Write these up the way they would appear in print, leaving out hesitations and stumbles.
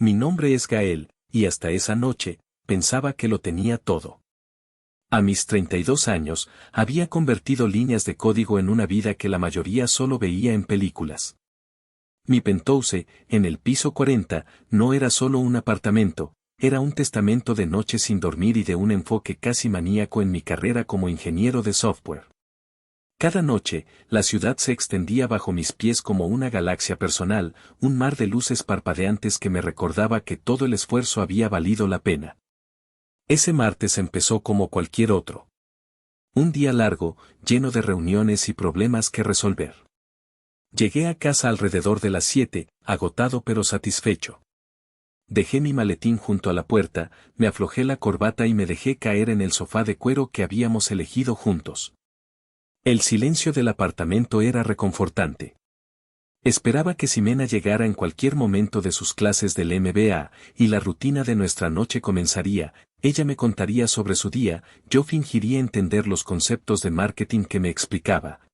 Mi nombre es Gael, y hasta esa noche, pensaba que lo tenía todo. A mis 32 años, había convertido líneas de código en una vida que la mayoría solo veía en películas. Mi penthouse, en el piso 40, no era solo un apartamento, era un testamento de noches sin dormir y de un enfoque casi maníaco en mi carrera como ingeniero de software. Cada noche, la ciudad se extendía bajo mis pies como una galaxia personal, un mar de luces parpadeantes que me recordaba que todo el esfuerzo había valido la pena. Ese martes empezó como cualquier otro. Un día largo, lleno de reuniones y problemas que resolver. Llegué a casa alrededor de las 7, agotado pero satisfecho. Dejé mi maletín junto a la puerta, me aflojé la corbata y me dejé caer en el sofá de cuero que habíamos elegido juntos. El silencio del apartamento era reconfortante. Esperaba que Ximena llegara en cualquier momento de sus clases del MBA, y la rutina de nuestra noche comenzaría. Ella me contaría sobre su día, yo fingiría entender los conceptos de marketing que me explicaba.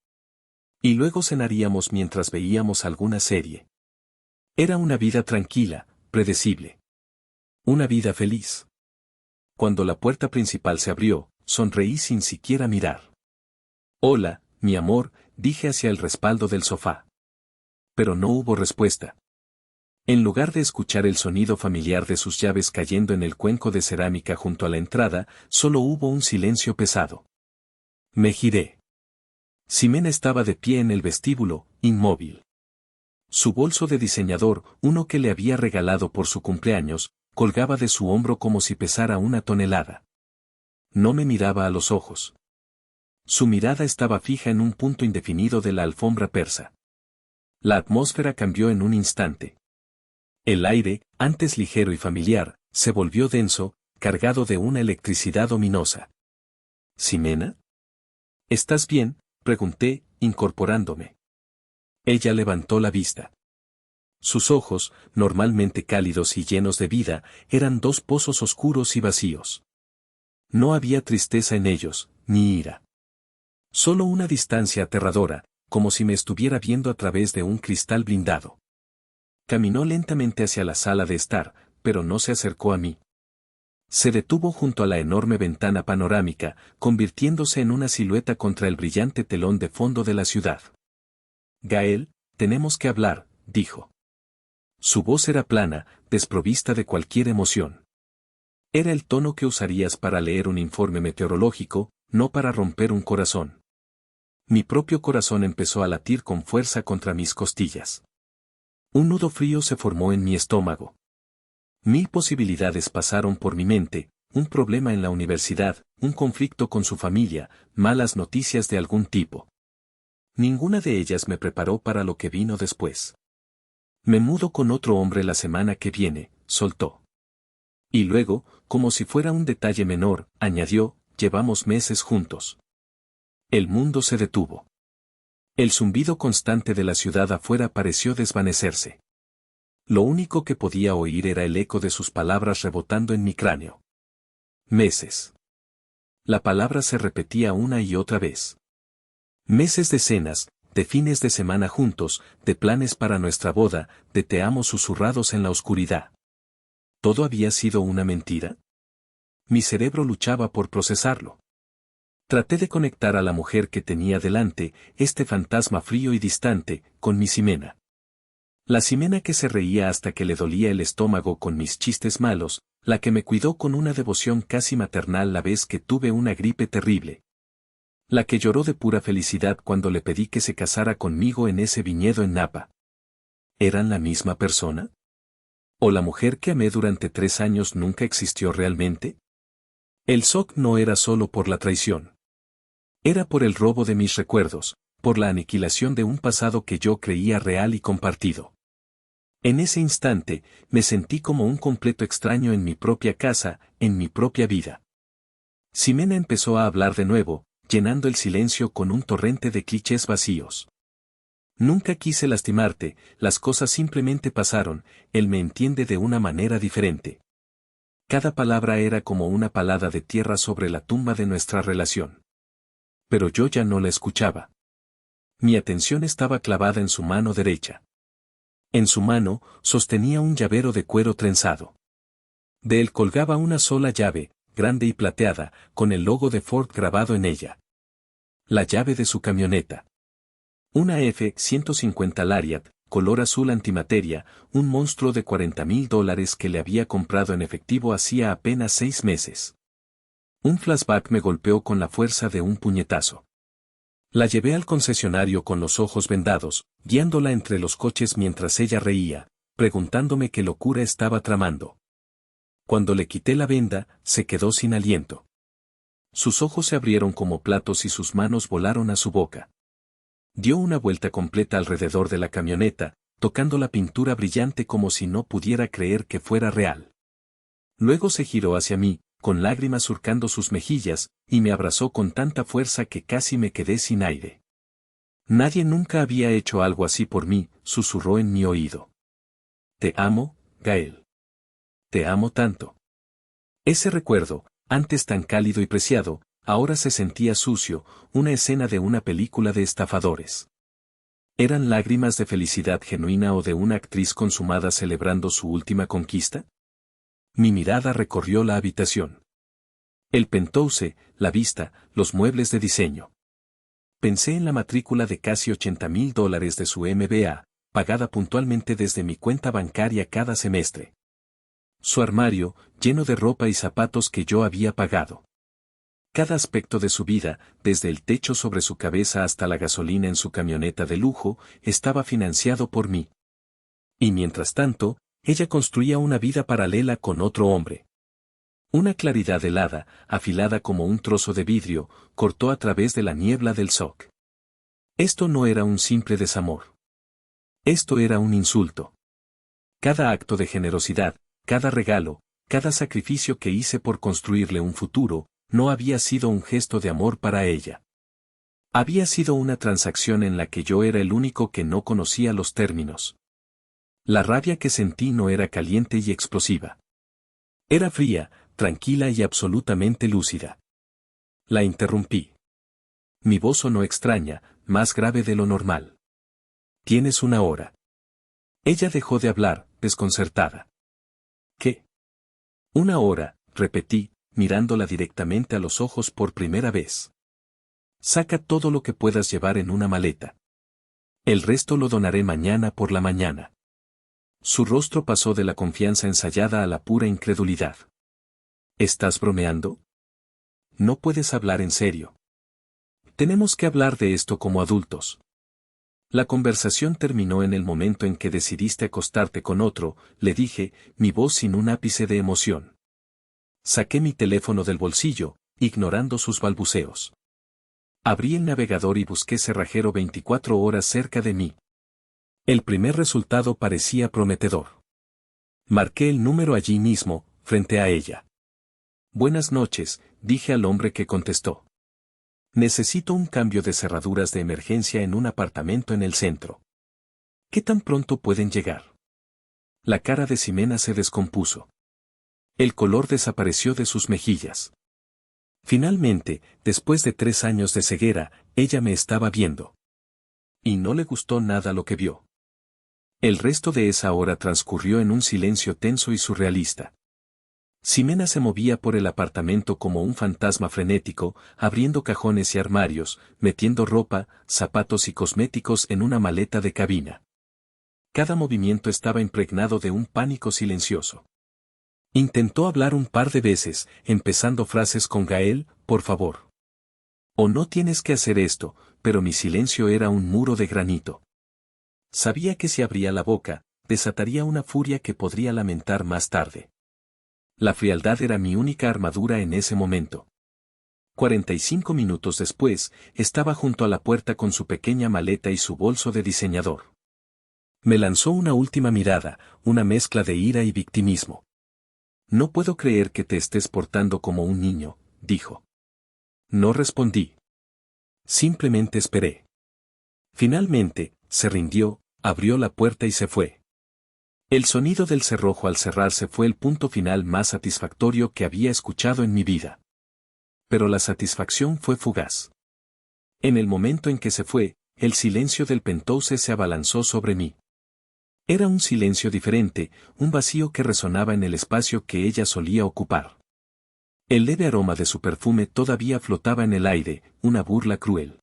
Y luego cenaríamos mientras veíamos alguna serie. Era una vida tranquila, predecible. Una vida feliz. Cuando la puerta principal se abrió, sonreí sin siquiera mirar. Hola, mi amor, dije hacia el respaldo del sofá. Pero no hubo respuesta. En lugar de escuchar el sonido familiar de sus llaves cayendo en el cuenco de cerámica junto a la entrada, solo hubo un silencio pesado. Me giré. Ximena estaba de pie en el vestíbulo, inmóvil. Su bolso de diseñador, uno que le había regalado por su cumpleaños, colgaba de su hombro como si pesara una tonelada. No me miraba a los ojos. Su mirada estaba fija en un punto indefinido de la alfombra persa. La atmósfera cambió en un instante. El aire, antes ligero y familiar, se volvió denso, cargado de una electricidad ominosa. ¿Ximena? ¿Estás bien?, pregunté, incorporándome. Ella levantó la vista. Sus ojos, normalmente cálidos y llenos de vida, eran dos pozos oscuros y vacíos. No había tristeza en ellos, ni ira. Solo una distancia aterradora, como si me estuviera viendo a través de un cristal blindado. Caminó lentamente hacia la sala de estar, pero no se acercó a mí. Se detuvo junto a la enorme ventana panorámica, convirtiéndose en una silueta contra el brillante telón de fondo de la ciudad. Gael, tenemos que hablar, dijo. Su voz era plana, desprovista de cualquier emoción. Era el tono que usarías para leer un informe meteorológico, no para romper un corazón. Mi propio corazón empezó a latir con fuerza contra mis costillas. Un nudo frío se formó en mi estómago. 1000 posibilidades pasaron por mi mente, un problema en la universidad, un conflicto con su familia, malas noticias de algún tipo. Ninguna de ellas me preparó para lo que vino después. Me mudo con otro hombre la semana que viene, soltó. Y luego, como si fuera un detalle menor, añadió, llevamos meses juntos. El mundo se detuvo. El zumbido constante de la ciudad afuera pareció desvanecerse. Lo único que podía oír era el eco de sus palabras rebotando en mi cráneo. Meses. La palabra se repetía una y otra vez. Meses de cenas, de fines de semana juntos, de planes para nuestra boda, de te amo susurrados en la oscuridad. ¿Todo había sido una mentira? Mi cerebro luchaba por procesarlo. Traté de conectar a la mujer que tenía delante, este fantasma frío y distante, con mi Ximena. La Ximena que se reía hasta que le dolía el estómago con mis chistes malos, la que me cuidó con una devoción casi maternal la vez que tuve una gripe terrible. La que lloró de pura felicidad cuando le pedí que se casara conmigo en ese viñedo en Napa. ¿Eran la misma persona? ¿O la mujer que amé durante 3 años nunca existió realmente? El shock no era solo por la traición. Era por el robo de mis recuerdos, por la aniquilación de un pasado que yo creía real y compartido. En ese instante, me sentí como un completo extraño en mi propia casa, en mi propia vida. Ximena empezó a hablar de nuevo, llenando el silencio con un torrente de clichés vacíos. Nunca quise lastimarte, las cosas simplemente pasaron, él me entiende de una manera diferente. Cada palabra era como una palada de tierra sobre la tumba de nuestra relación. Pero yo ya no la escuchaba. Mi atención estaba clavada en su mano derecha. En su mano, sostenía un llavero de cuero trenzado. De él colgaba una sola llave, grande y plateada, con el logo de Ford grabado en ella. La llave de su camioneta. Una F-150 Lariat, color azul antimateria, un monstruo de $40,000 que le había comprado en efectivo hacía apenas 6 meses. Un flashback me golpeó con la fuerza de un puñetazo. La llevé al concesionario con los ojos vendados, guiándola entre los coches mientras ella reía, preguntándome qué locura estaba tramando. Cuando le quité la venda, se quedó sin aliento. Sus ojos se abrieron como platos y sus manos volaron a su boca. Dio una vuelta completa alrededor de la camioneta, tocando la pintura brillante como si no pudiera creer que fuera real. Luego se giró hacia mí, con lágrimas surcando sus mejillas, y me abrazó con tanta fuerza que casi me quedé sin aire. Nadie nunca había hecho algo así por mí, susurró en mi oído. Te amo, Gael. Te amo tanto. Ese recuerdo, antes tan cálido y preciado, ahora se sentía sucio, una escena de una película de estafadores. ¿Eran lágrimas de felicidad genuina o de una actriz consumada celebrando su última conquista? Mi mirada recorrió la habitación. El penthouse, la vista, los muebles de diseño. Pensé en la matrícula de casi $80,000 de su MBA, pagada puntualmente desde mi cuenta bancaria cada semestre. Su armario, lleno de ropa y zapatos que yo había pagado. Cada aspecto de su vida, desde el techo sobre su cabeza hasta la gasolina en su camioneta de lujo, estaba financiado por mí. Y mientras tanto, ella construía una vida paralela con otro hombre. Una claridad helada, afilada como un trozo de vidrio, cortó a través de la niebla del SOC. Esto no era un simple desamor. Esto era un insulto. Cada acto de generosidad, cada regalo, cada sacrificio que hice por construirle un futuro, no había sido un gesto de amor para ella. Había sido una transacción en la que yo era el único que no conocía los términos. La rabia que sentí no era caliente y explosiva. Era fría, tranquila y absolutamente lúcida. La interrumpí. Mi voz sonó extraña, más grave de lo normal. Tienes una hora. Ella dejó de hablar, desconcertada. ¿Qué? Una hora, repetí, mirándola directamente a los ojos por primera vez. Saca todo lo que puedas llevar en una maleta. El resto lo donaré mañana por la mañana. Su rostro pasó de la confianza ensayada a la pura incredulidad. ¿Estás bromeando? No puedes hablar en serio. Tenemos que hablar de esto como adultos. La conversación terminó en el momento en que decidiste acostarte con otro, le dije, mi voz sin un ápice de emoción. Saqué mi teléfono del bolsillo, ignorando sus balbuceos. Abrí el navegador y busqué cerrajero 24 horas cerca de mí. El primer resultado parecía prometedor. Marqué el número allí mismo, frente a ella. Buenas noches, dije al hombre que contestó. Necesito un cambio de cerraduras de emergencia en un apartamento en el centro. ¿Qué tan pronto pueden llegar? La cara de Ximena se descompuso. El color desapareció de sus mejillas. Finalmente, después de 3 años de ceguera, ella me estaba viendo. Y no le gustó nada lo que vio. El resto de esa hora transcurrió en un silencio tenso y surrealista. Ximena se movía por el apartamento como un fantasma frenético, abriendo cajones y armarios, metiendo ropa, zapatos y cosméticos en una maleta de cabina. Cada movimiento estaba impregnado de un pánico silencioso. Intentó hablar un par de veces, empezando frases con Gael, por favor. O no tienes que hacer esto, pero mi silencio era un muro de granito. Sabía que si abría la boca, desataría una furia que podría lamentar más tarde. La frialdad era mi única armadura en ese momento. 45 minutos después, estaba junto a la puerta con su pequeña maleta y su bolso de diseñador. Me lanzó una última mirada, una mezcla de ira y victimismo. No puedo creer que te estés portando como un niño, dijo. No respondí. Simplemente esperé. Finalmente, se rindió, abrió la puerta y se fue. El sonido del cerrojo al cerrarse fue el punto final más satisfactorio que había escuchado en mi vida. Pero la satisfacción fue fugaz. En el momento en que se fue, el silencio del penthouse se abalanzó sobre mí. Era un silencio diferente, un vacío que resonaba en el espacio que ella solía ocupar. El leve aroma de su perfume todavía flotaba en el aire, una burla cruel.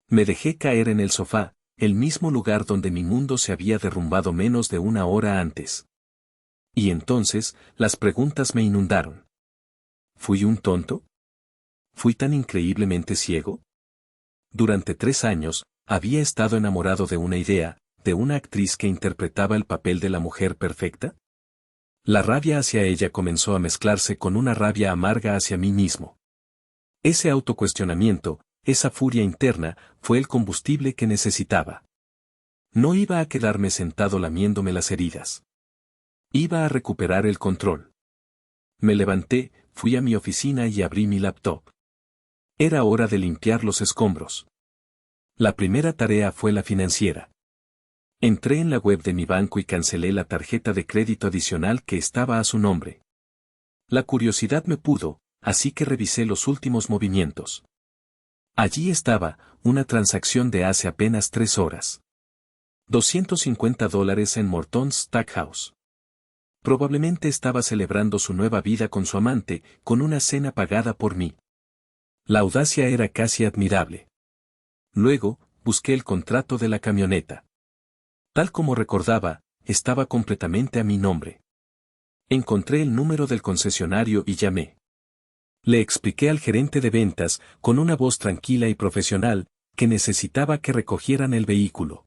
Me dejé caer en el sofá, el mismo lugar donde mi mundo se había derrumbado menos de una hora antes. Y entonces, las preguntas me inundaron. ¿Fui un tonto? ¿Fui tan increíblemente ciego? Durante 3 años, había estado enamorado de una idea, de una actriz que interpretaba el papel de la mujer perfecta. La rabia hacia ella comenzó a mezclarse con una rabia amarga hacia mí mismo. Ese autocuestionamiento, esa furia interna, fue el combustible que necesitaba. No iba a quedarme sentado lamiéndome las heridas. Iba a recuperar el control. Me levanté, fui a mi oficina y abrí mi laptop. Era hora de limpiar los escombros. La primera tarea fue la financiera. Entré en la web de mi banco y cancelé la tarjeta de crédito adicional que estaba a su nombre. La curiosidad me pudo, así que revisé los últimos movimientos. Allí estaba, una transacción de hace apenas 3 horas. $250 en Morton's Stackhouse. Probablemente estaba celebrando su nueva vida con su amante, con una cena pagada por mí. La audacia era casi admirable. Luego, busqué el contrato de la camioneta. Tal como recordaba, estaba completamente a mi nombre. Encontré el número del concesionario y llamé. Le expliqué al gerente de ventas, con una voz tranquila y profesional, que necesitaba que recogieran el vehículo.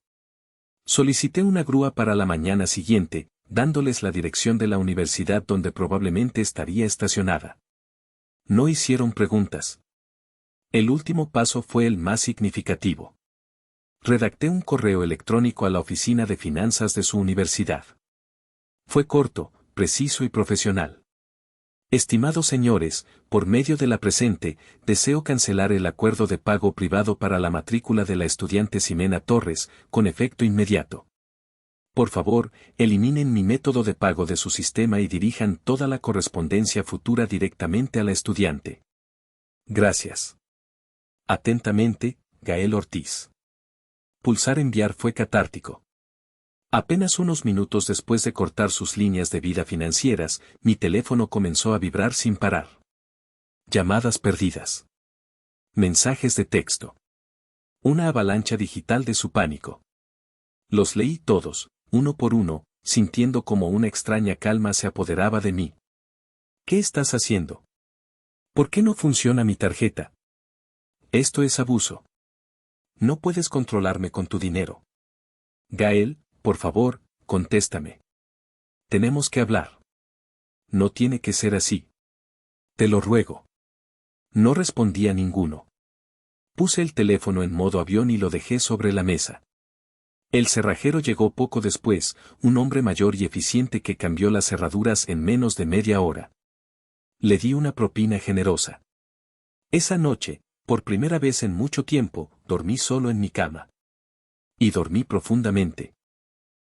Solicité una grúa para la mañana siguiente, dándoles la dirección de la universidad donde probablemente estaría estacionada. No hicieron preguntas. El último paso fue el más significativo. Redacté un correo electrónico a la oficina de finanzas de su universidad. Fue corto, preciso y profesional. Estimados señores, por medio de la presente, deseo cancelar el acuerdo de pago privado para la matrícula de la estudiante Ximena Torres, con efecto inmediato. Por favor, eliminen mi método de pago de su sistema y dirijan toda la correspondencia futura directamente a la estudiante. Gracias. Atentamente, Gael Ortiz. Pulsar enviar fue catártico. Apenas unos minutos después de cortar sus líneas de vida financieras, mi teléfono comenzó a vibrar sin parar. Llamadas perdidas. Mensajes de texto. Una avalancha digital de su pánico. Los leí todos, uno por uno, sintiendo como una extraña calma se apoderaba de mí. ¿Qué estás haciendo? ¿Por qué no funciona mi tarjeta? Esto es abuso. No puedes controlarme con tu dinero. Gael, por favor, contéstame. Tenemos que hablar. No tiene que ser así. Te lo ruego. No respondía ninguno. Puse el teléfono en modo avión y lo dejé sobre la mesa. El cerrajero llegó poco después, un hombre mayor y eficiente que cambió las cerraduras en menos de media hora. Le di una propina generosa. Esa noche, por primera vez en mucho tiempo, dormí solo en mi cama. Y dormí profundamente.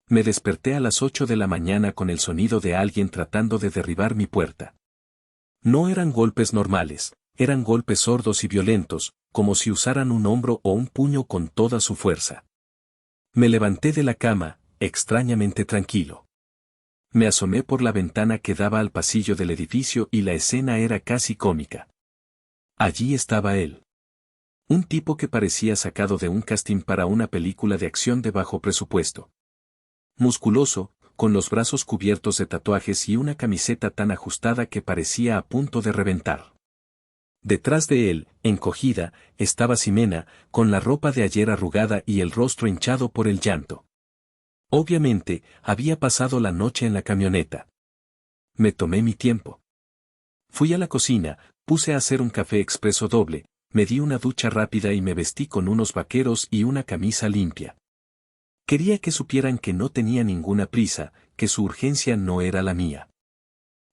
Me desperté a las 8 de la mañana con el sonido de alguien tratando de derribar mi puerta. No eran golpes normales, eran golpes sordos y violentos, como si usaran un hombro o un puño con toda su fuerza. Me levanté de la cama, extrañamente tranquilo. Me asomé por la ventana que daba al pasillo del edificio y la escena era casi cómica. Allí estaba él. Un tipo que parecía sacado de un casting para una película de acción de bajo presupuesto. Musculoso, con los brazos cubiertos de tatuajes y una camiseta tan ajustada que parecía a punto de reventar. Detrás de él, encogida, estaba Ximena, con la ropa de ayer arrugada y el rostro hinchado por el llanto. Obviamente, había pasado la noche en la camioneta. Me tomé mi tiempo. Fui a la cocina, puse a hacer un café expreso doble, me di una ducha rápida y me vestí con unos vaqueros y una camisa limpia. Quería que supieran que no tenía ninguna prisa, que su urgencia no era la mía.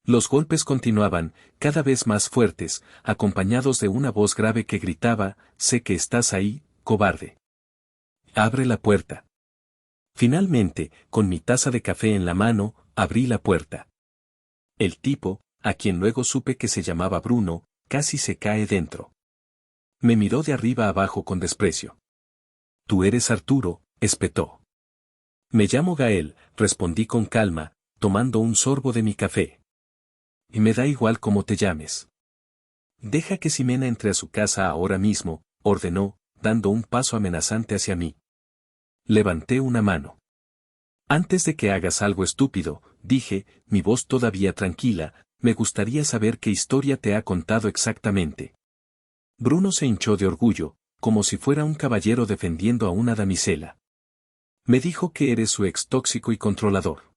Los golpes continuaban, cada vez más fuertes, acompañados de una voz grave que gritaba, «Sé que estás ahí, cobarde. Abre la puerta». Finalmente, con mi taza de café en la mano, abrí la puerta. El tipo, a quien luego supe que se llamaba Bruno, casi se cae dentro. Me miró de arriba abajo con desprecio. «Tú eres Arturo», espetó. Me llamo Gael, respondí con calma, tomando un sorbo de mi café. Y me da igual cómo te llames. Deja que Ximena entre a su casa ahora mismo, ordenó, dando un paso amenazante hacia mí. Levanté una mano. Antes de que hagas algo estúpido, dije, mi voz todavía tranquila, me gustaría saber qué historia te ha contado exactamente. Bruno se hinchó de orgullo, como si fuera un caballero defendiendo a una damisela. Me dijo que eres su ex tóxico y controlador.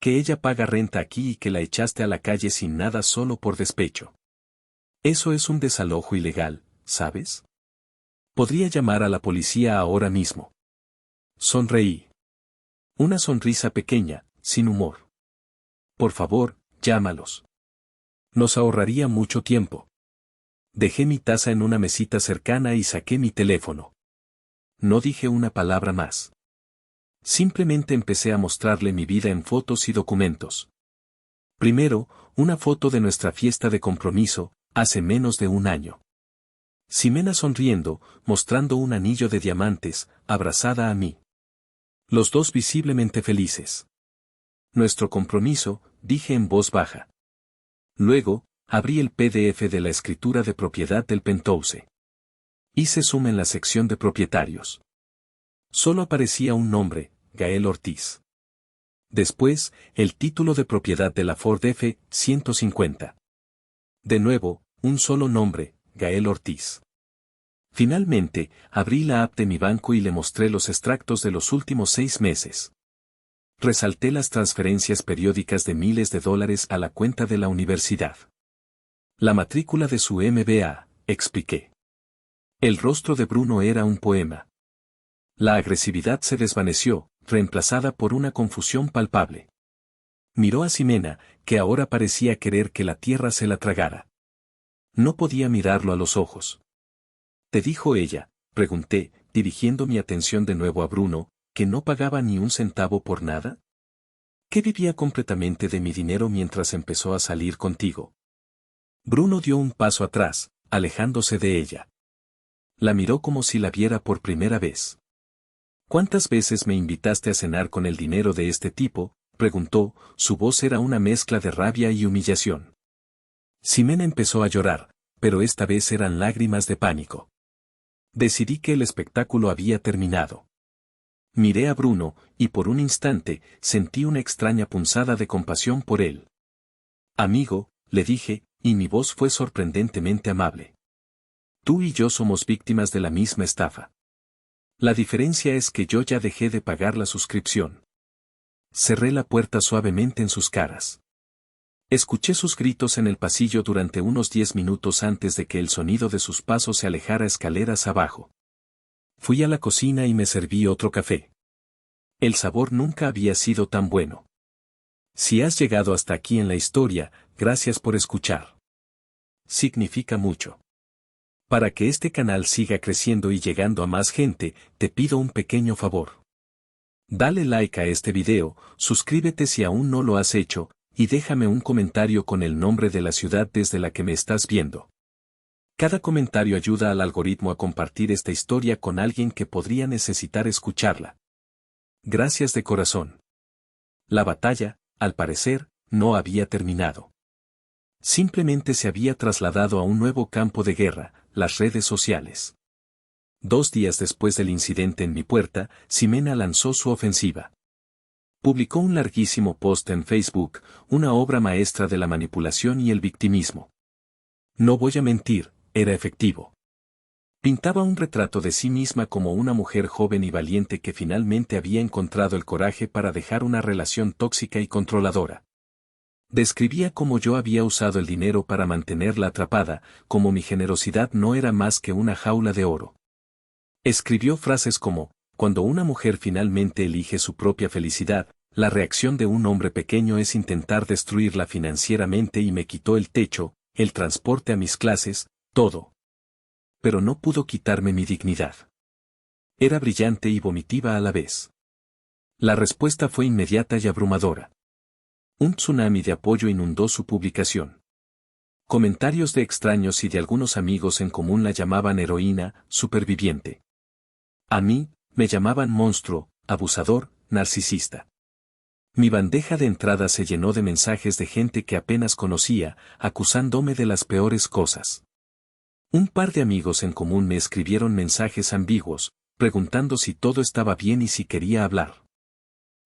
Que ella paga renta aquí y que la echaste a la calle sin nada solo por despecho. Eso es un desalojo ilegal, ¿sabes? Podría llamar a la policía ahora mismo. Sonreí. Una sonrisa pequeña, sin humor. Por favor, llámalos. Nos ahorraría mucho tiempo. Dejé mi taza en una mesita cercana y saqué mi teléfono. No dije una palabra más. Simplemente empecé a mostrarle mi vida en fotos y documentos. Primero, una foto de nuestra fiesta de compromiso, hace menos de un año. Ximena sonriendo, mostrando un anillo de diamantes, abrazada a mí. Los dos visiblemente felices. Nuestro compromiso, dije en voz baja. Luego, abrí el PDF de la escritura de propiedad del penthouse. Hice zoom en la sección de propietarios. Solo aparecía un nombre, Gael Ortiz. Después, el título de propiedad de la Ford F-150. De nuevo, un solo nombre, Gael Ortiz. Finalmente, abrí la app de mi banco y le mostré los extractos de los últimos 6 meses. Resalté las transferencias periódicas de miles de dólares a la cuenta de la universidad. La matrícula de su MBA, expliqué. El rostro de Bruno era un poema. La agresividad se desvaneció, reemplazada por una confusión palpable. Miró a Ximena, que ahora parecía querer que la tierra se la tragara. No podía mirarlo a los ojos. ¿Te dijo ella?, pregunté, dirigiendo mi atención de nuevo a Bruno, que no pagaba ni un centavo por nada. ¿Que vivía completamente de mi dinero mientras empezó a salir contigo? Bruno dio un paso atrás, alejándose de ella. La miró como si la viera por primera vez. ¿Cuántas veces me invitaste a cenar con el dinero de este tipo?, preguntó, su voz era una mezcla de rabia y humillación. Ximena empezó a llorar, pero esta vez eran lágrimas de pánico. Decidí que el espectáculo había terminado. Miré a Bruno, y por un instante, sentí una extraña punzada de compasión por él. Amigo, le dije, y mi voz fue sorprendentemente amable. Tú y yo somos víctimas de la misma estafa. La diferencia es que yo ya dejé de pagar la suscripción. Cerré la puerta suavemente en sus caras. Escuché sus gritos en el pasillo durante unos 10 minutos antes de que el sonido de sus pasos se alejara escaleras abajo. Fui a la cocina y me serví otro café. El sabor nunca había sido tan bueno. Si has llegado hasta aquí en la historia, gracias por escuchar. Significa mucho. Para que este canal siga creciendo y llegando a más gente, te pido un pequeño favor. Dale like a este video, suscríbete si aún no lo has hecho, y déjame un comentario con el nombre de la ciudad desde la que me estás viendo. Cada comentario ayuda al algoritmo a compartir esta historia con alguien que podría necesitar escucharla. Gracias de corazón. La batalla, al parecer, no había terminado. Simplemente se había trasladado a un nuevo campo de guerra, las redes sociales. 2 días después del incidente en mi puerta, Ximena lanzó su ofensiva. Publicó un larguísimo post en Facebook, una obra maestra de la manipulación y el victimismo. No voy a mentir, era efectivo. Pintaba un retrato de sí misma como una mujer joven y valiente que finalmente había encontrado el coraje para dejar una relación tóxica y controladora. Describía cómo yo había usado el dinero para mantenerla atrapada, como mi generosidad no era más que una jaula de oro. Escribió frases como, cuando una mujer finalmente elige su propia felicidad, la reacción de un hombre pequeño es intentar destruirla financieramente y me quitó el techo, el transporte a mis clases, todo. Pero no pudo quitarme mi dignidad. Era brillante y vomitiva a la vez. La respuesta fue inmediata y abrumadora. Un tsunami de apoyo inundó su publicación. Comentarios de extraños y de algunos amigos en común la llamaban heroína, superviviente. A mí, me llamaban monstruo, abusador, narcisista. Mi bandeja de entrada se llenó de mensajes de gente que apenas conocía, acusándome de las peores cosas. Un par de amigos en común me escribieron mensajes ambiguos, preguntando si todo estaba bien y si quería hablar.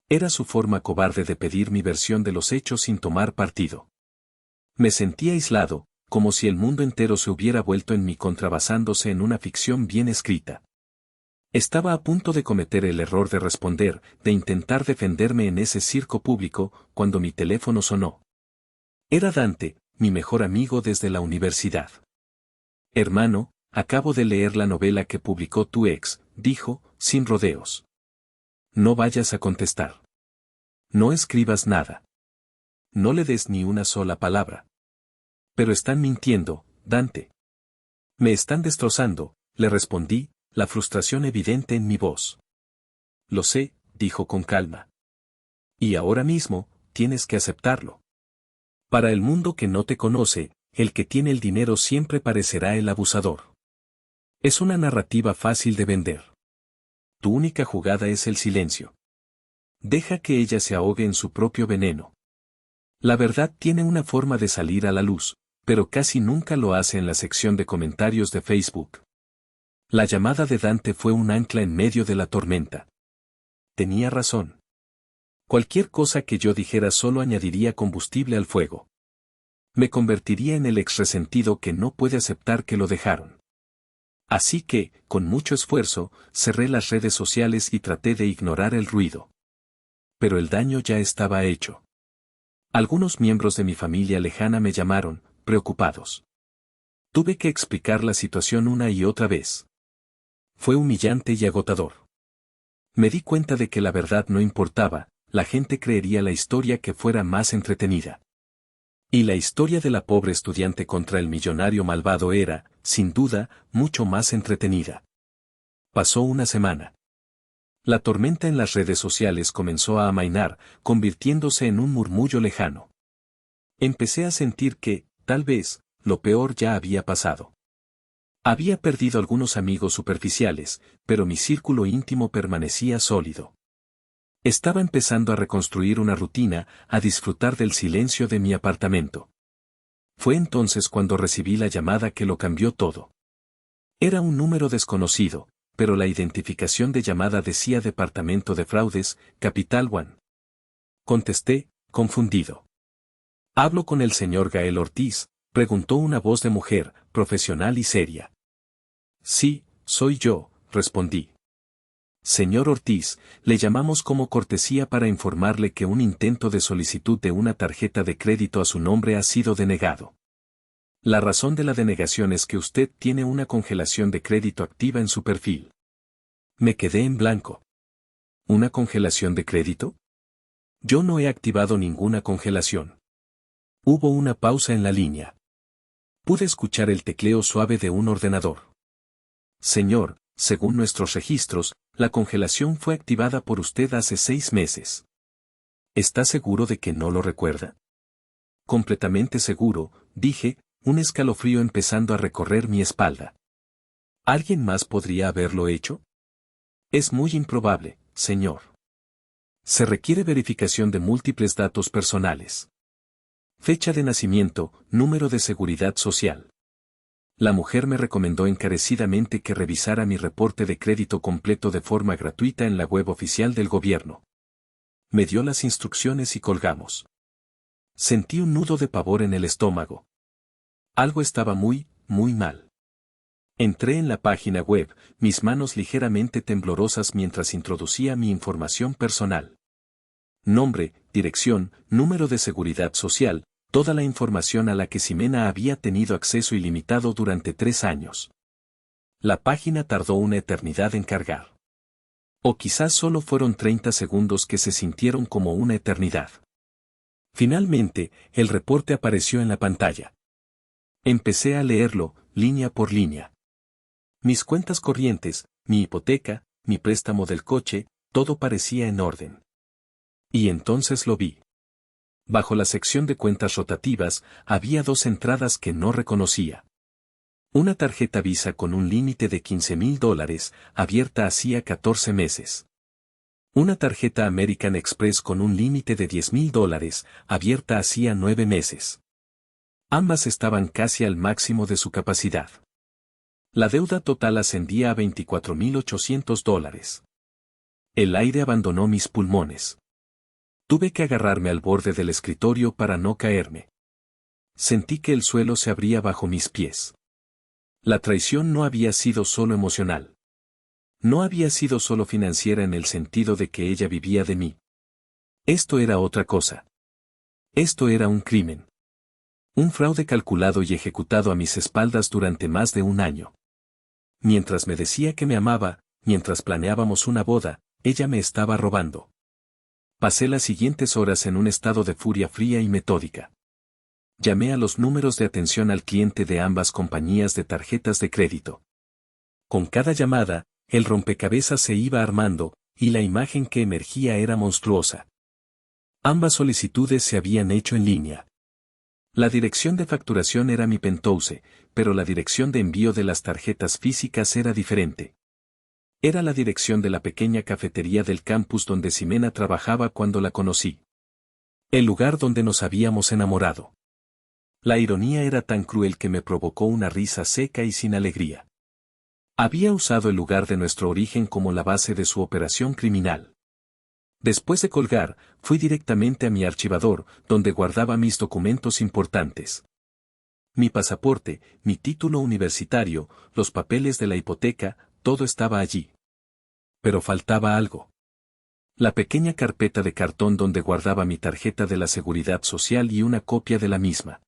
Era su forma cobarde de pedir mi versión de los hechos sin tomar partido. Me sentí aislado, como si el mundo entero se hubiera vuelto en mi contra basándose en una ficción bien escrita. Estaba a punto de cometer el error de responder, de intentar defenderme en ese circo público, cuando mi teléfono sonó. Era Dante, mi mejor amigo desde la universidad. Hermano, acabo de leer la novela que publicó tu ex, dijo, sin rodeos. No vayas a contestar. No escribas nada. No le des ni una sola palabra. Pero están mintiendo, Dante. Me están destrozando, le respondí, la frustración evidente en mi voz. Lo sé, dijo con calma. Y ahora mismo, tienes que aceptarlo. Para el mundo que no te conoce, el que tiene el dinero siempre parecerá el abusador. Es una narrativa fácil de vender. Tu única jugada es el silencio. Deja que ella se ahogue en su propio veneno. La verdad tiene una forma de salir a la luz, pero casi nunca lo hace en la sección de comentarios de Facebook. La llamada de Dante fue un ancla en medio de la tormenta. Tenía razón. Cualquier cosa que yo dijera solo añadiría combustible al fuego. Me convertiría en el ex resentido que no puede aceptar que lo dejaron. Así que, con mucho esfuerzo, cerré las redes sociales y traté de ignorar el ruido. Pero el daño ya estaba hecho. Algunos miembros de mi familia lejana me llamaron, preocupados. Tuve que explicar la situación una y otra vez. Fue humillante y agotador. Me di cuenta de que la verdad no importaba, la gente creería la historia que fuera más entretenida. Y la historia de la pobre estudiante contra el millonario malvado era, sin duda, mucho más entretenida. Pasó una semana. La tormenta en las redes sociales comenzó a amainar, convirtiéndose en un murmullo lejano. Empecé a sentir que, tal vez, lo peor ya había pasado. Había perdido algunos amigos superficiales, pero mi círculo íntimo permanecía sólido. Estaba empezando a reconstruir una rutina, a disfrutar del silencio de mi apartamento. Fue entonces cuando recibí la llamada que lo cambió todo. Era un número desconocido, pero la identificación de llamada decía Departamento de Fraudes, Capital One. Contesté, confundido. «¿Hablo con el señor Gael Ortiz?», preguntó una voz de mujer, profesional y seria. «Sí, soy yo», respondí. «Señor Ortiz, le llamamos como cortesía para informarle que un intento de solicitud de una tarjeta de crédito a su nombre ha sido denegado. La razón de la denegación es que usted tiene una congelación de crédito activa en su perfil». Me quedé en blanco. ¿Una congelación de crédito? Yo no he activado ninguna congelación. Hubo una pausa en la línea. Pude escuchar el tecleo suave de un ordenador. «Señor, según nuestros registros, la congelación fue activada por usted hace 6 meses. ¿Está seguro de que no lo recuerda?» «Completamente seguro», dije, un escalofrío empezando a recorrer mi espalda. ¿Alguien más podría haberlo hecho? Es muy improbable, señor. Se requiere verificación de múltiples datos personales. Fecha de nacimiento, número de seguridad social. La mujer me recomendó encarecidamente que revisara mi reporte de crédito completo de forma gratuita en la web oficial del gobierno. Me dio las instrucciones y colgamos. Sentí un nudo de pavor en el estómago. Algo estaba muy mal. Entré en la página web, mis manos ligeramente temblorosas mientras introducía mi información personal. Nombre, dirección, número de seguridad social, toda la información a la que Ximena había tenido acceso ilimitado durante 3 años. La página tardó una eternidad en cargar. O quizás solo fueron 30 segundos que se sintieron como una eternidad. Finalmente, el reporte apareció en la pantalla. Empecé a leerlo, línea por línea. Mis cuentas corrientes, mi hipoteca, mi préstamo del coche, todo parecía en orden. Y entonces lo vi. Bajo la sección de cuentas rotativas, había 2 entradas que no reconocía. Una tarjeta Visa con un límite de $15,000, abierta hacía 14 meses. Una tarjeta American Express con un límite de $10,000, abierta hacía 9 meses. Ambas estaban casi al máximo de su capacidad. La deuda total ascendía a $24,800. El aire abandonó mis pulmones. Tuve que agarrarme al borde del escritorio para no caerme. Sentí que el suelo se abría bajo mis pies. La traición no había sido solo emocional. No había sido solo financiera en el sentido de que ella vivía de mí. Esto era otra cosa. Esto era un crimen. Un fraude calculado y ejecutado a mis espaldas durante más de un año. Mientras me decía que me amaba, mientras planeábamos una boda, ella me estaba robando. Pasé las siguientes horas en un estado de furia fría y metódica. Llamé a los números de atención al cliente de ambas compañías de tarjetas de crédito. Con cada llamada, el rompecabezas se iba armando, y la imagen que emergía era monstruosa. Ambas solicitudes se habían hecho en línea. La dirección de facturación era mi penthouse, pero la dirección de envío de las tarjetas físicas era diferente. Era la dirección de la pequeña cafetería del campus donde Ximena trabajaba cuando la conocí. El lugar donde nos habíamos enamorado. La ironía era tan cruel que me provocó una risa seca y sin alegría. Había usado el lugar de nuestro origen como la base de su operación criminal. Después de colgar, fui directamente a mi archivador, donde guardaba mis documentos importantes. Mi pasaporte, mi título universitario, los papeles de la hipoteca, todo estaba allí. Pero faltaba algo. La pequeña carpeta de cartón donde guardaba mi tarjeta de la Seguridad Social y una copia de la misma.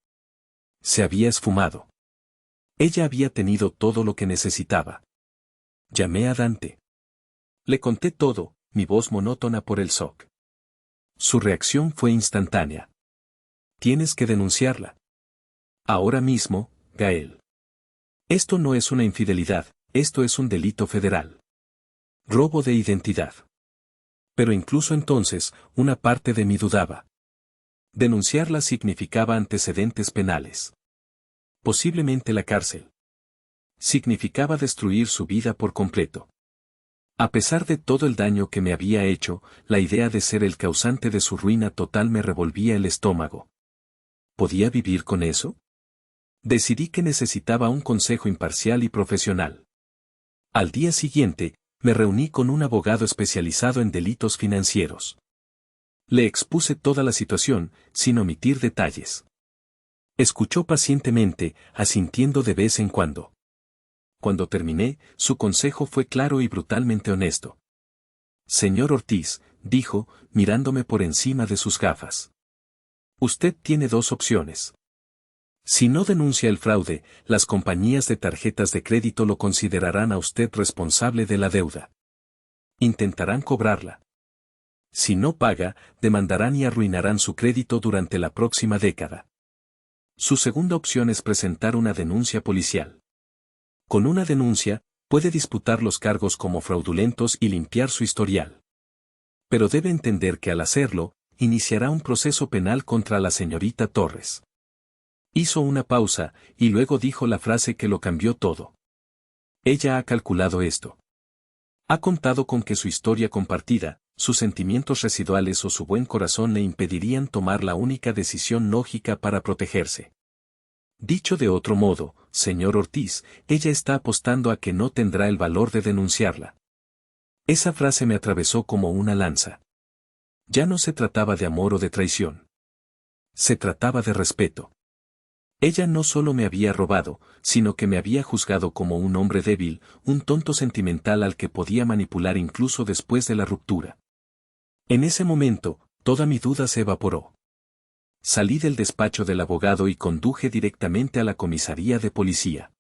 Se había esfumado. Ella había tenido todo lo que necesitaba. Llamé a Dante. Le conté todo, mi voz monótona por el shock. Su reacción fue instantánea. Tienes que denunciarla. Ahora mismo, Gael. Esto no es una infidelidad, esto es un delito federal. Robo de identidad. Pero incluso entonces, una parte de mí dudaba. Denunciarla significaba antecedentes penales. Posiblemente la cárcel. Significaba destruir su vida por completo. A pesar de todo el daño que me había hecho, la idea de ser el causante de su ruina total me revolvía el estómago. ¿Podía vivir con eso? Decidí que necesitaba un consejo imparcial y profesional. Al día siguiente, me reuní con un abogado especializado en delitos financieros. Le expuse toda la situación, sin omitir detalles. Escuchó pacientemente, asintiendo de vez en cuando. Cuando terminé, su consejo fue claro y brutalmente honesto. Señor Ortiz, dijo, mirándome por encima de sus gafas. Usted tiene dos opciones. Si no denuncia el fraude, las compañías de tarjetas de crédito lo considerarán a usted responsable de la deuda. Intentarán cobrarla. Si no paga, demandarán y arruinarán su crédito durante la próxima década. Su segunda opción es presentar una denuncia policial. Con una denuncia, puede disputar los cargos como fraudulentos y limpiar su historial. Pero debe entender que al hacerlo, iniciará un proceso penal contra la señorita Torres. Hizo una pausa, y luego dijo la frase que lo cambió todo. Ella ha calculado esto. Ha contado con que su historia compartida, sus sentimientos residuales o su buen corazón le impedirían tomar la única decisión lógica para protegerse. Dicho de otro modo, señor Ortiz, ella está apostando a que no tendrá el valor de denunciarla. Esa frase me atravesó como una lanza. Ya no se trataba de amor o de traición. Se trataba de respeto. Ella no solo me había robado, sino que me había juzgado como un hombre débil, un tonto sentimental al que podía manipular incluso después de la ruptura. En ese momento, toda mi duda se evaporó. Salí del despacho del abogado y conduje directamente a la comisaría de policía.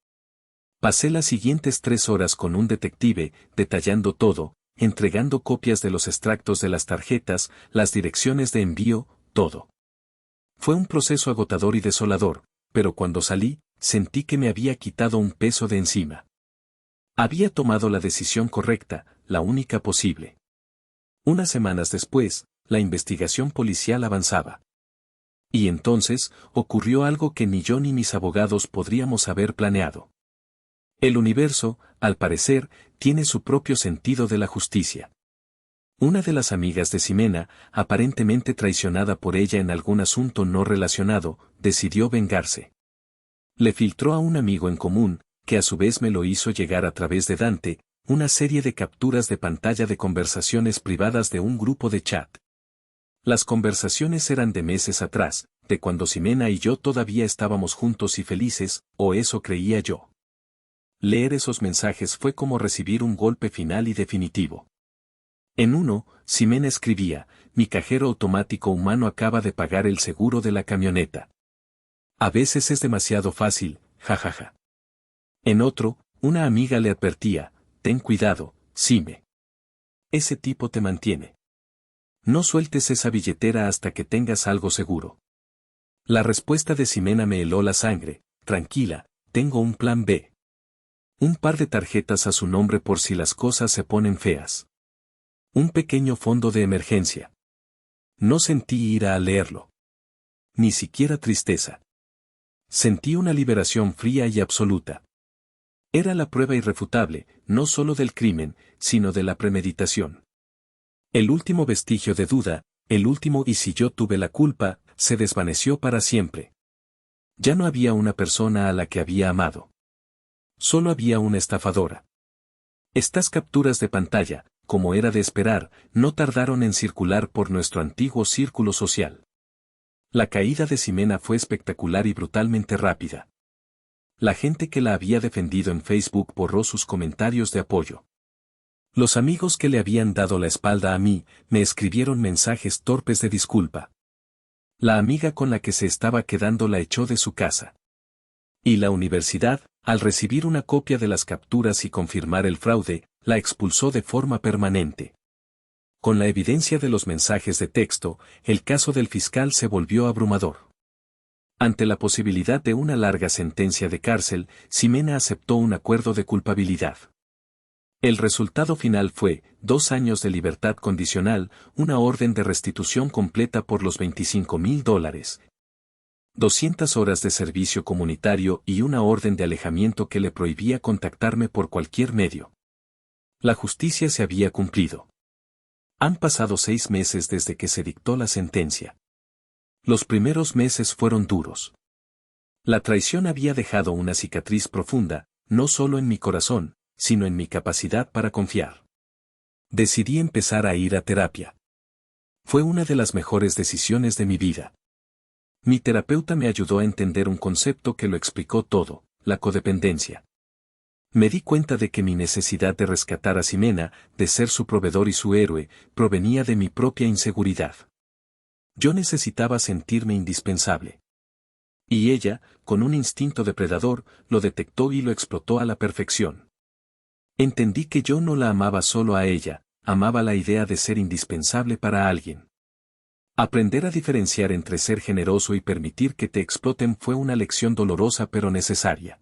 Pasé las siguientes 3 horas con un detective, detallando todo, entregando copias de los extractos de las tarjetas, las direcciones de envío, todo. Fue un proceso agotador y desolador, pero cuando salí, sentí que me había quitado un peso de encima. Había tomado la decisión correcta, la única posible. Unas semanas después, la investigación policial avanzaba. Y entonces, ocurrió algo que ni yo ni mis abogados podríamos haber planeado. El universo, al parecer, tiene su propio sentido de la justicia. Una de las amigas de Ximena, aparentemente traicionada por ella en algún asunto no relacionado, decidió vengarse. Le filtró a un amigo en común, que a su vez me lo hizo llegar a través de Dante, una serie de capturas de pantalla de conversaciones privadas de un grupo de chat. Las conversaciones eran de meses atrás, de cuando Ximena y yo todavía estábamos juntos y felices, o eso creía yo. Leer esos mensajes fue como recibir un golpe final y definitivo. En uno, Ximena escribía: mi cajero automático humano acaba de pagar el seguro de la camioneta. A veces es demasiado fácil, jajaja. En otro, una amiga le advertía: ten cuidado, Xime. Ese tipo te mantiene. No sueltes esa billetera hasta que tengas algo seguro. La respuesta de Ximena me heló la sangre: tranquila, tengo un plan B. Un par de tarjetas a su nombre por si las cosas se ponen feas. Un pequeño fondo de emergencia. No sentí ira al leerlo. Ni siquiera tristeza. Sentí una liberación fría y absoluta. Era la prueba irrefutable, no solo del crimen, sino de la premeditación. El último vestigio de duda, el último "y si yo tuve la culpa", se desvaneció para siempre. Ya no había una persona a la que había amado. Solo había una estafadora. Estas capturas de pantalla, como era de esperar, no tardaron en circular por nuestro antiguo círculo social. La caída de Ximena fue espectacular y brutalmente rápida. La gente que la había defendido en Facebook borró sus comentarios de apoyo. Los amigos que le habían dado la espalda a mí, me escribieron mensajes torpes de disculpa. La amiga con la que se estaba quedando la echó de su casa. Y la universidad, al recibir una copia de las capturas y confirmar el fraude, la expulsó de forma permanente. Con la evidencia de los mensajes de texto, el caso del fiscal se volvió abrumador. Ante la posibilidad de una larga sentencia de cárcel, Ximena aceptó un acuerdo de culpabilidad. El resultado final fue 2 años de libertad condicional, una orden de restitución completa por los $25,000, 200 horas de servicio comunitario y una orden de alejamiento que le prohibía contactarme por cualquier medio. La justicia se había cumplido. Han pasado 6 meses desde que se dictó la sentencia. Los primeros meses fueron duros. La traición había dejado una cicatriz profunda, no solo en mi corazón, sino en mi capacidad para confiar. Decidí empezar a ir a terapia. Fue una de las mejores decisiones de mi vida. Mi terapeuta me ayudó a entender un concepto que lo explicó todo: la codependencia. Me di cuenta de que mi necesidad de rescatar a Ximena, de ser su proveedor y su héroe, provenía de mi propia inseguridad. Yo necesitaba sentirme indispensable. Y ella, con un instinto depredador, lo detectó y lo explotó a la perfección. Entendí que yo no la amaba solo a ella, amaba la idea de ser indispensable para alguien. Aprender a diferenciar entre ser generoso y permitir que te exploten fue una lección dolorosa pero necesaria.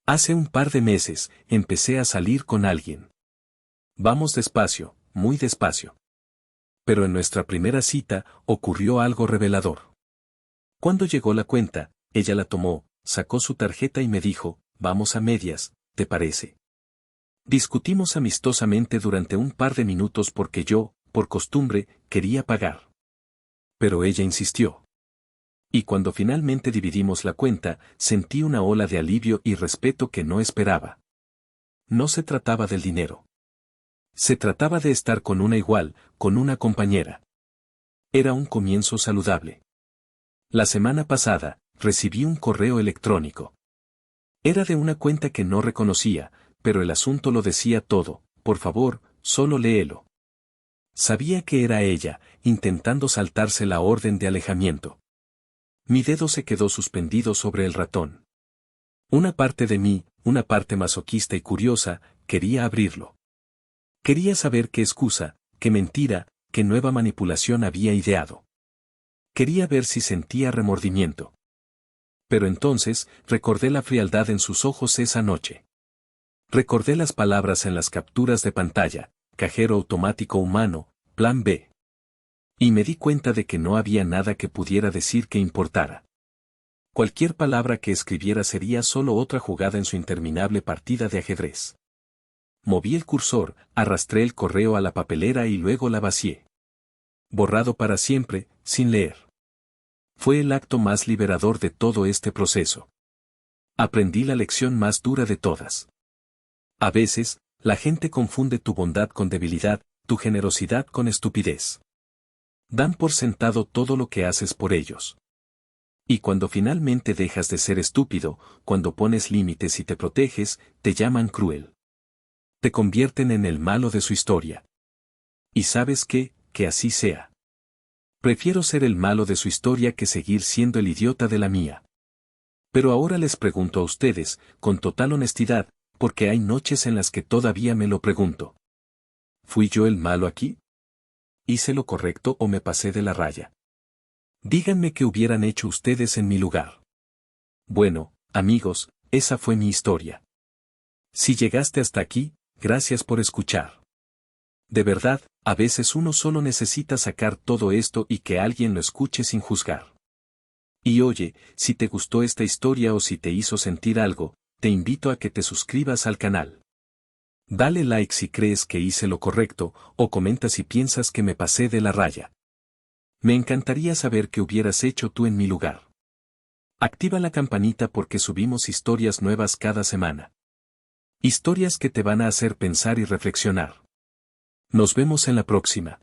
Hace un par de meses, empecé a salir con alguien. Vamos despacio, muy despacio. Pero en nuestra primera cita, ocurrió algo revelador. Cuando llegó la cuenta, ella la tomó, sacó su tarjeta y me dijo: vamos a medias, ¿te parece? Discutimos amistosamente durante un par de minutos porque yo, por costumbre, quería pagar. Pero ella insistió. Y cuando finalmente dividimos la cuenta, sentí una ola de alivio y respeto que no esperaba. No se trataba del dinero. Se trataba de estar con una igual, con una compañera. Era un comienzo saludable. La semana pasada, recibí un correo electrónico. Era de una cuenta que no reconocía, pero el asunto lo decía todo: por favor, solo léelo. Sabía que era ella, intentando saltarse la orden de alejamiento. Mi dedo se quedó suspendido sobre el ratón. Una parte de mí, una parte masoquista y curiosa, quería abrirlo. Quería saber qué excusa, qué mentira, qué nueva manipulación había ideado. Quería ver si sentía remordimiento. Pero entonces, recordé la frialdad en sus ojos esa noche. Recordé las palabras en las capturas de pantalla: cajero automático humano, plan B. Y me di cuenta de que no había nada que pudiera decir que importara. Cualquier palabra que escribiera sería solo otra jugada en su interminable partida de ajedrez. moví el cursor, arrastré el correo a la papelera y luego la vacié. Borrado para siempre, sin leer. Fue el acto más liberador de todo este proceso. Aprendí la lección más dura de todas. A veces, la gente confunde tu bondad con debilidad, tu generosidad con estupidez. Dan por sentado todo lo que haces por ellos. Y cuando finalmente dejas de ser estúpido, cuando pones límites y te proteges, te llaman cruel. Te convierten en el malo de su historia. ¿Y sabes qué? Que así sea. Prefiero ser el malo de su historia que seguir siendo el idiota de la mía. Pero ahora les pregunto a ustedes, con total honestidad, porque hay noches en las que todavía me lo pregunto. ¿Fui yo el malo aquí? ¿Hice lo correcto o me pasé de la raya? Díganme qué hubieran hecho ustedes en mi lugar. Bueno, amigos, esa fue mi historia. Si llegaste hasta aquí, gracias por escuchar. De verdad, a veces uno solo necesita sacar todo esto y que alguien lo escuche sin juzgar. Y oye, si te gustó esta historia o si te hizo sentir algo, te invito a que te suscribas al canal. Dale like si crees que hice lo correcto, o comenta si piensas que me pasé de la raya. Me encantaría saber qué hubieras hecho tú en mi lugar. Activa la campanita porque subimos historias nuevas cada semana. Historias que te van a hacer pensar y reflexionar. Nos vemos en la próxima.